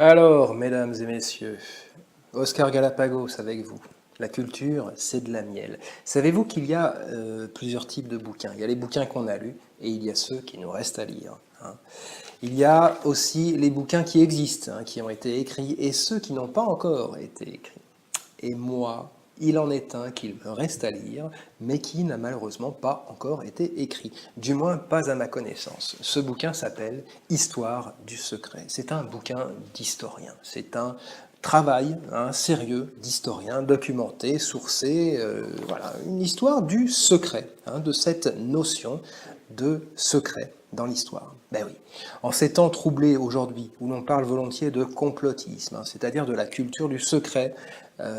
Alors, mesdames et messieurs, Oscar Galapagos avec vous. La culture, c'est de la miel. Savez-vous qu'il y a plusieurs types de bouquins? Il y a les bouquins qu'on a lus et il y a ceux qui nous restent à lire, hein. Il y a aussi les bouquins qui existent, hein, qui ont été écrits, et ceux qui n'ont pas encore été écrits. Et moi, il en est un qu'il me reste à lire, mais qui n'a malheureusement pas encore été écrit. Du moins, pas à ma connaissance. Ce bouquin s'appelle Histoire du secret. C'est un bouquin d'historien. C'est un travail sérieux d'historien, documenté, sourcé, voilà, une histoire du secret, de cette notion de secret dans l'histoire. Ben oui. En ces temps troublés aujourd'hui, où l'on parle volontiers de complotisme, c'est-à-dire de la culture du secret,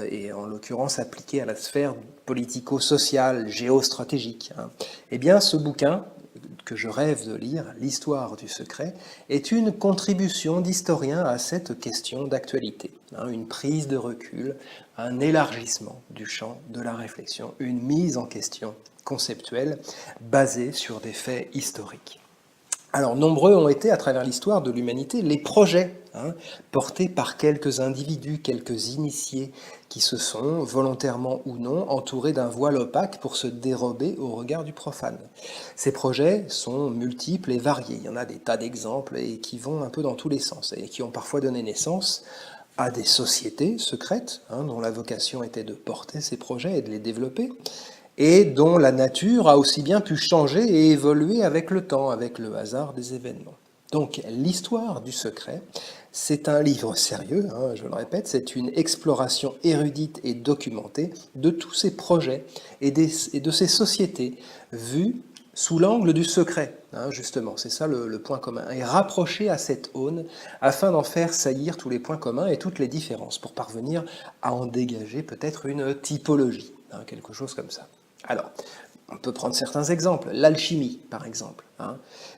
et en l'occurrence appliquée à la sphère politico-sociale, géostratégique, eh bien ce bouquin que je rêve de lire, L'histoire du secret, est une contribution d'historien à cette question d'actualité, une prise de recul, un élargissement du champ de la réflexion, une mise en question conceptuelle basée sur des faits historiques. Alors, nombreux ont été, à travers l'histoire de l'humanité, les projets portés par quelques individus, quelques initiés, qui se sont, volontairement ou non, entourés d'un voile opaque pour se dérober au regard du profane. Ces projets sont multiples et variés. Il y en a des tas d'exemples et qui vont un peu dans tous les sens et qui ont parfois donné naissance à des sociétés secrètes, dont la vocation était de porter ces projets et de les développer, et dont la nature a aussi bien pu changer et évoluer avec le temps, avec le hasard des événements. Donc l'histoire du secret, c'est un livre sérieux, je le répète, c'est une exploration érudite et documentée de tous ces projets et de ces sociétés vues sous l'angle du secret, justement, c'est ça le point commun, et rapproché à cette aune afin d'en faire saillir tous les points communs et toutes les différences pour parvenir à en dégager peut-être une typologie, quelque chose comme ça. Alors, on peut prendre certains exemples. L'alchimie, par exemple,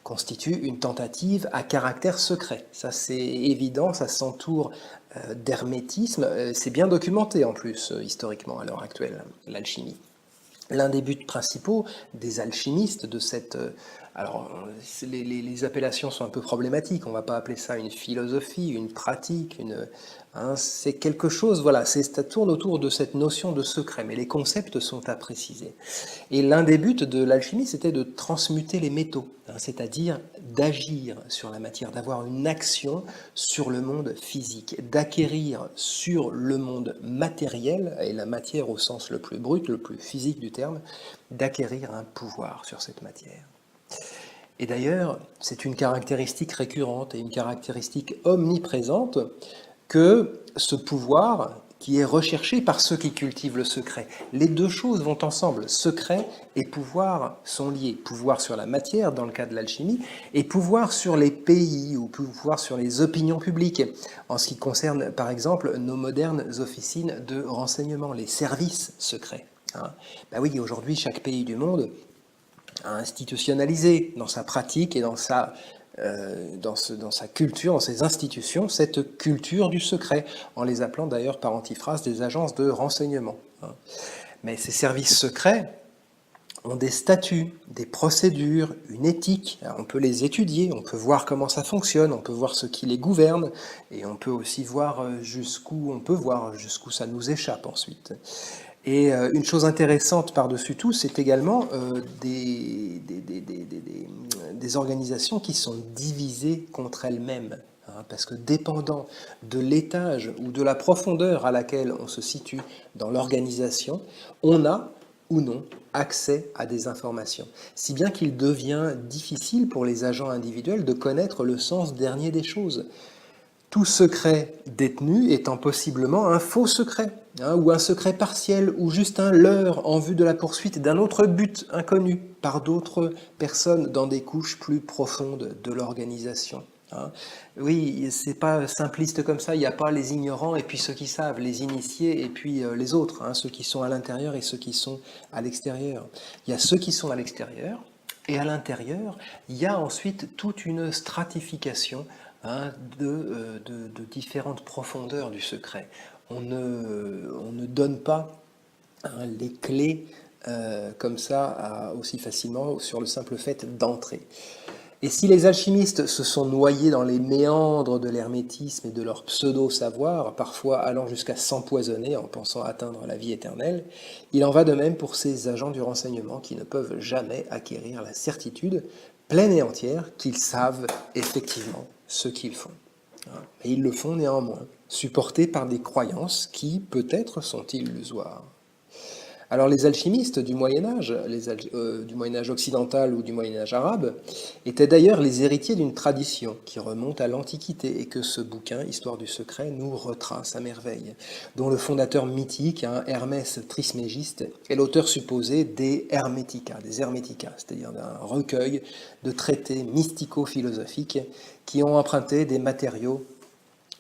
constitue une tentative à caractère secret. Ça, c'est évident, ça s'entoure d'hermétisme. C'est bien documenté, en plus, historiquement, à l'heure actuelle, l'alchimie. L'un des buts principaux des alchimistes de cette... alors, les appellations sont un peu problématiques, on ne va pas appeler ça une philosophie, une pratique, c'est quelque chose, voilà, ça tourne autour de cette notion de secret, mais les concepts sont à préciser. Et l'un des buts de l'alchimie, c'était de transmuter les métaux, c'est-à-dire d'agir sur la matière, d'avoir une action sur le monde physique, d'acquérir sur le monde matériel, et la matière au sens le plus brut, le plus physique du terme, d'acquérir un pouvoir sur cette matière. Et d'ailleurs, c'est une caractéristique récurrente et une caractéristique omniprésente que ce pouvoir qui est recherché par ceux qui cultivent le secret. Les deux choses vont ensemble. Secret et pouvoir sont liés. Pouvoir sur la matière, dans le cas de l'alchimie, et pouvoir sur les pays ou pouvoir sur les opinions publiques, en ce qui concerne, par exemple, nos modernes officines de renseignement, les services secrets. Ben oui, aujourd'hui, chaque pays du monde a institutionnalisé dans sa pratique et dans sa culture, dans ses institutions, cette culture du secret, en les appelant d'ailleurs par antiphrase des agences de renseignement. Mais ces services secrets ont des statuts, des procédures, une éthique. Alors on peut les étudier, on peut voir comment ça fonctionne, on peut voir ce qui les gouverne, et on peut aussi voir jusqu'où ça nous échappe ensuite. Et une chose intéressante par-dessus tout, c'est également des organisations qui sont divisées contre elles-mêmes. Parce que dépendant de l'étage ou de la profondeur à laquelle on se situe dans l'organisation, on a ou non accès à des informations. Si bien qu'il devient difficile pour les agents individuels de connaître le sens dernier des choses. Tout secret détenu étant possiblement un faux secret, ou un secret partiel, ou juste un leurre en vue de la poursuite d'un autre but inconnu par d'autres personnes dans des couches plus profondes de l'organisation. Oui, c'est pas simpliste comme ça, il n'y a pas les ignorants et puis ceux qui savent, les initiés et puis les autres, ceux qui sont à l'intérieur et ceux qui sont à l'extérieur. Il y a ceux qui sont à l'extérieur, et à l'intérieur, il y a ensuite toute une stratification de différentes profondeurs du secret. On ne donne pas les clés comme ça aussi facilement sur le simple fait d'entrer. Et si les alchimistes se sont noyés dans les méandres de l'hermétisme et de leur pseudo-savoir, parfois allant jusqu'à s'empoisonner en pensant atteindre la vie éternelle, il en va de même pour ces agents du renseignement qui ne peuvent jamais acquérir la certitude pleine et entière qu'ils savent effectivement ce qu'ils font. Et ils le font néanmoins, supportés par des croyances qui, peut-être, sont illusoires. Alors les alchimistes du Moyen-Âge, du Moyen-Âge occidental ou du Moyen-Âge arabe, étaient d'ailleurs les héritiers d'une tradition qui remonte à l'Antiquité et que ce bouquin, Histoire du secret, nous retrace à merveille, dont le fondateur mythique, Hermès Trismégiste, est l'auteur supposé des Hermetica, c'est-à-dire d'un recueil de traités mystico-philosophiques qui ont emprunté des matériaux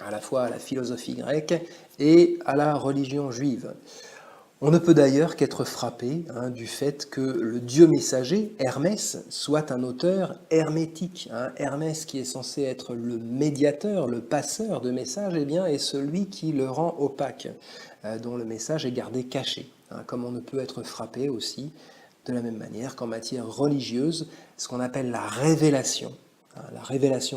à la fois à la philosophie grecque et à la religion juive. On ne peut d'ailleurs qu'être frappé du fait que le dieu messager, Hermès, soit un auteur hermétique. Hermès, qui est censé être le médiateur, le passeur de messages, eh bien, est celui qui le rend opaque, dont le message est gardé caché. Comme on ne peut être frappé aussi, de la même manière qu'en matière religieuse, ce qu'on appelle la révélation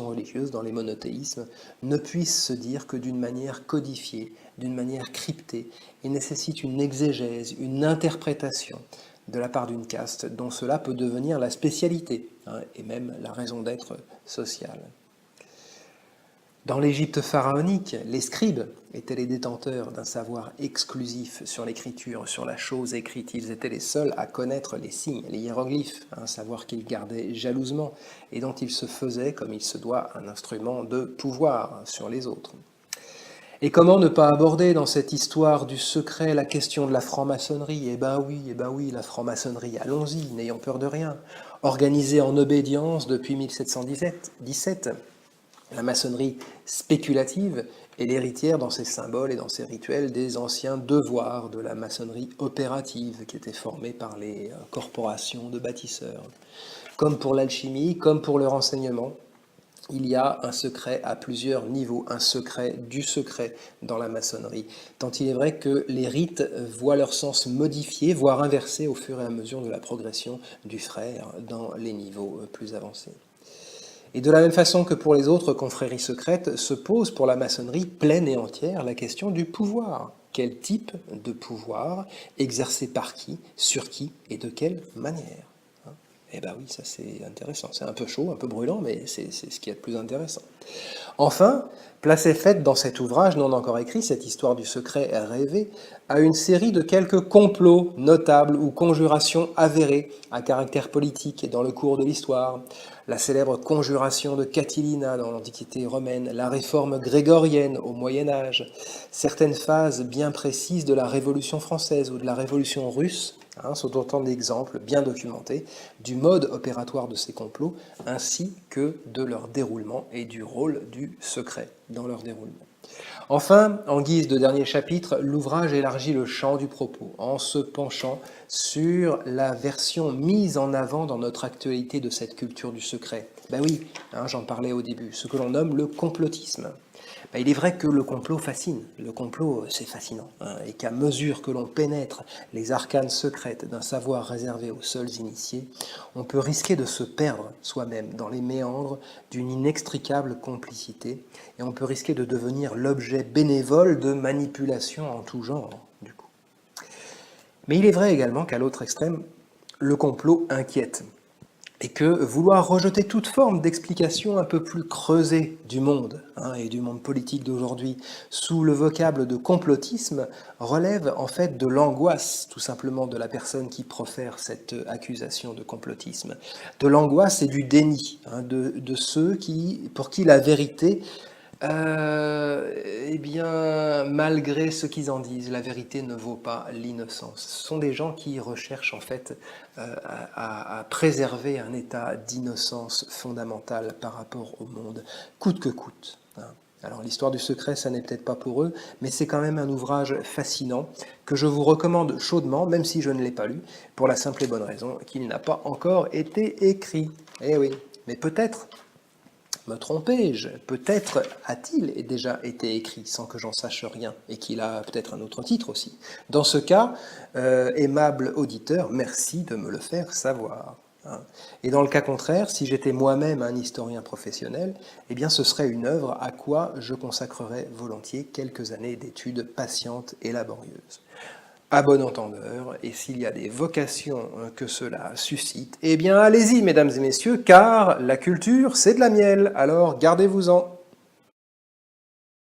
religieuse dans les monothéismes, ne puisse se dire que d'une manière codifiée, d'une manière cryptée, et nécessite une exégèse, une interprétation de la part d'une caste dont cela peut devenir la spécialité, et même la raison d'être sociale. Dans l'Égypte pharaonique, les scribes étaient les détenteurs d'un savoir exclusif sur l'écriture, sur la chose écrite. Ils étaient les seuls à connaître les signes, les hiéroglyphes, un savoir qu'ils gardaient jalousement et dont ils se faisaient, comme il se doit, un instrument de pouvoir sur les autres. Et comment ne pas aborder dans cette histoire du secret la question de la franc-maçonnerie? Eh ben oui, la franc-maçonnerie, allons-y, n'ayons peur de rien. Organisée en obédience depuis 1717, la maçonnerie spéculative est l'héritière dans ses symboles et dans ses rituels des anciens devoirs de la maçonnerie opérative qui était formée par les corporations de bâtisseurs. Comme pour l'alchimie, comme pour le renseignement, il y a un secret à plusieurs niveaux, un secret du secret dans la maçonnerie. Tant il est vrai que les rites voient leur sens modifié, voire inversé au fur et à mesure de la progression du frère dans les niveaux plus avancés. Et de la même façon que pour les autres confréries secrètes, se pose pour la maçonnerie pleine et entière la question du pouvoir. Quel type de pouvoir, exercé par qui, sur qui et de quelle manière? Eh bien oui, ça c'est intéressant. C'est un peu chaud, un peu brûlant, mais c'est ce qui est le plus intéressant. Enfin, place est faite dans cet ouvrage non encore écrit, cette histoire du secret rêvé, à une série de quelques complots notables ou conjurations avérées à caractère politique et dans le cours de l'histoire. La célèbre conjuration de Catilina dans l'Antiquité romaine, la réforme grégorienne au Moyen-Âge, certaines phases bien précises de la Révolution française ou de la Révolution russe sont autant d'exemples bien documentés du mode opératoire de ces complots ainsi que de leur déroulement et du rôle du secret dans leur déroulement. Enfin, en guise de dernier chapitre, l'ouvrage élargit le champ du propos en se penchant sur la version mise en avant dans notre actualité de cette culture du secret. Ben oui, j'en parlais au début, ce que l'on nomme le complotisme. Ben, il est vrai que le complot fascine, le complot c'est fascinant, et qu'à mesure que l'on pénètre les arcanes secrètes d'un savoir réservé aux seuls initiés, on peut risquer de se perdre soi-même dans les méandres d'une inextricable complicité, et on peut risquer de devenir l'objet bénévole de manipulations en tout genre, du coup. Mais il est vrai également qu'à l'autre extrême, le complot inquiète, et que vouloir rejeter toute forme d'explication un peu plus creusée du monde, et du monde politique d'aujourd'hui, sous le vocable de complotisme, relève en fait de l'angoisse, tout simplement, de la personne qui profère cette accusation de complotisme. De l'angoisse et du déni, de ceux pour qui la vérité, eh bien, malgré ce qu'ils en disent, la vérité ne vaut pas l'innocence. Ce sont des gens qui recherchent en fait à préserver un état d'innocence fondamentale par rapport au monde, coûte que coûte. Alors l'histoire du secret, ça n'est peut-être pas pour eux, mais c'est quand même un ouvrage fascinant que je vous recommande chaudement, même si je ne l'ai pas lu, pour la simple et bonne raison qu'il n'a pas encore été écrit. Eh oui, mais peut-être me trompais-je? Peut-être a-t-il déjà été écrit sans que j'en sache rien et qu'il a peut-être un autre titre aussi. Dans ce cas, aimable auditeur, merci de me le faire savoir. hein. Et dans le cas contraire, si j'étais moi-même un historien professionnel, eh bien ce serait une œuvre à quoi je consacrerais volontiers quelques années d'études patientes et laborieuses. À bon entendeur, et s'il y a des vocations que cela suscite, eh bien allez-y mesdames et messieurs, car la culture c'est de la miel, alors gardez-vous-en.